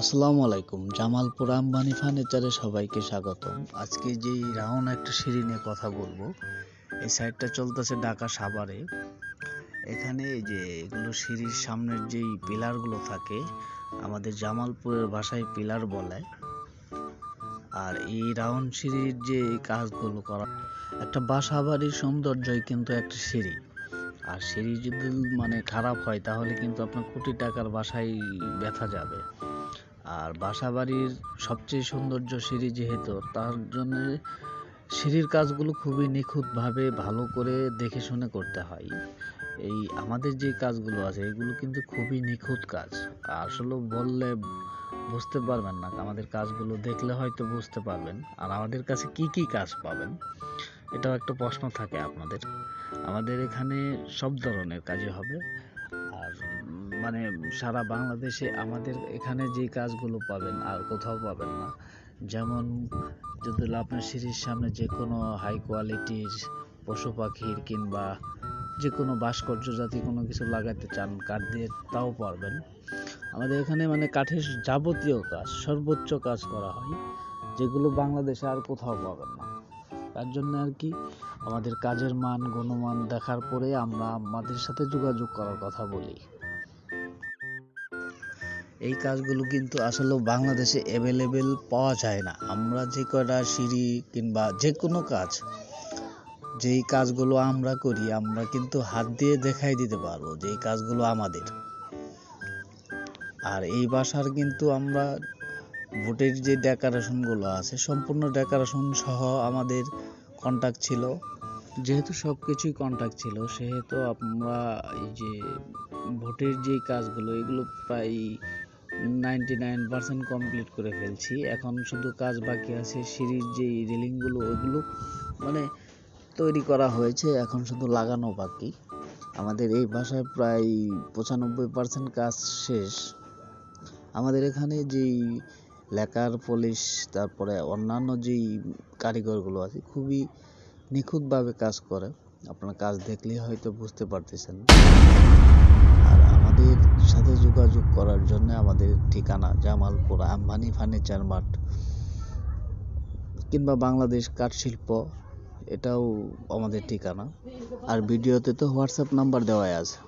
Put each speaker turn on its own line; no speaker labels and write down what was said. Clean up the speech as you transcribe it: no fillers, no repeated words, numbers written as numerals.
আসসালামু আলাইকুম। জামালপুর আম্বানি ফার্নিচারে সবাইকে স্বাগতম। আজকে যেই রাউন্ড একটা সিঁড়ি নিয়ে কথা বলবো, এই সাইডটা চলতেছে ঢাকা সাভারে। এখানে এই যে এগুলো সিঁড়ির সামনের যেই পিলারগুলো থাকে, আমাদের জামালপুরের ভাষায় পিলার বলে। আর এই রাউন্ড সিঁড়ির যে কাজগুলো করা, একটা বাসা বাড়ির সৌন্দর্যই কিন্তু একটা সিঁড়ি। আর সিঁড়ি যদি খারাপ হয় তাহলে কিন্তু আপনার কোটি টাকার বাসায় ব্যথা যাবে। আর বাসাবাড়ির সবচেয়ে সৌন্দর্য সিঁড়ি, যেহেতু তার জন্য সিঁড়ির কাজগুলো খুবই নিখুঁতভাবে ভালো করে দেখে শুনে করতে হয়। এই আমাদের যে কাজগুলো আছে এগুলো কিন্তু খুবই নিখুঁত কাজ। আসলে বললে বুঝতে পারবেন না, আমাদের কাজগুলো দেখলে হয়তো বুঝতে পারবেন। আর আমাদের কাছে কি কি কাজ পাবেন, এটাও একটা প্রশ্ন থাকে আপনাদের। আমাদের এখানে সব ধরনের কাজই হবে। আর সারা বাংলাদেশে আমাদের এখানে যে কাজগুলো পাবেন আর কোথাও পাবেন না। যেমন যদি আপনার সিঁড়ির সামনে যে কোনো হাই কোয়ালিটির পশু পাখির কিংবা যে কোনো ভাস্কর্য জাতীয় কোনো কিছু লাগাতে চান কাঠ দিয়ে, তাও পারবেন। আমাদের এখানে কাঠের যাবতীয় কাজ, সর্বোচ্চ কাজ করা হয়, যেগুলো বাংলাদেশে আর কোথাও পাবেন না। তার জন্য আর কি, আমাদের কাজের মান গুণমান দেখার পরে আমরা আমাদের সাথে যোগাযোগ করার কথা বলি। এই কাজগুলো কিন্তু আসলে বাংলাদেশে অ্যাভেলেবেল পাওয়া যায় না। আমরা যে কয়টা সিঁড়ি কিংবা যে কোনো কাজ, যেই কাজগুলো আমরা করি, আমরা কিন্তু হাত দিয়ে দেখাই দিতে পারবো যে এই কাজগুলো আমাদের। আর এই বাসার কিন্তু আমরা ভোটের যে ডেকোরেশনগুলো আছে, সম্পূর্ণ ডেকোরেশন সহ আমাদের কন্ট্যাক্ট ছিল। যেহেতু সব কিছুই কন্ট্যাক্ট ছিল, সেহেতু আমরা এই যে ভোটের যে কাজগুলো, এগুলো প্রায় 99% কমপ্লিট করে ফেলছি। এখন শুধু কাজ বাকি আছে সিঁড়ির যে রেলিংগুলো, ওইগুলো তৈরি করা হয়েছে, এখন শুধু লাগানো বাকি। আমাদের এই বাসায় প্রায় 95% কাজ শেষ। আমাদের এখানে যেই লেকার পলিশ, তারপরে অন্যান্য যেই কারিগরগুলো আছে, খুবই নিখুঁতভাবে কাজ করে। আপনার কাজ দেখলেই হয়তো বুঝতে পারতেছেন। আর আমাদের সাথে যোগাযোগ করার জন্য আমাদের ঠিকানা জামালপুর আম্বানি ফার্নিচার মার্ট, কিংবা বাংলাদেশ কাঠ শিল্প, এটাও আমাদের ঠিকানা। আর ভিডিওতে তো হোয়াটসঅ্যাপ নাম্বার দেওয়াই আছে।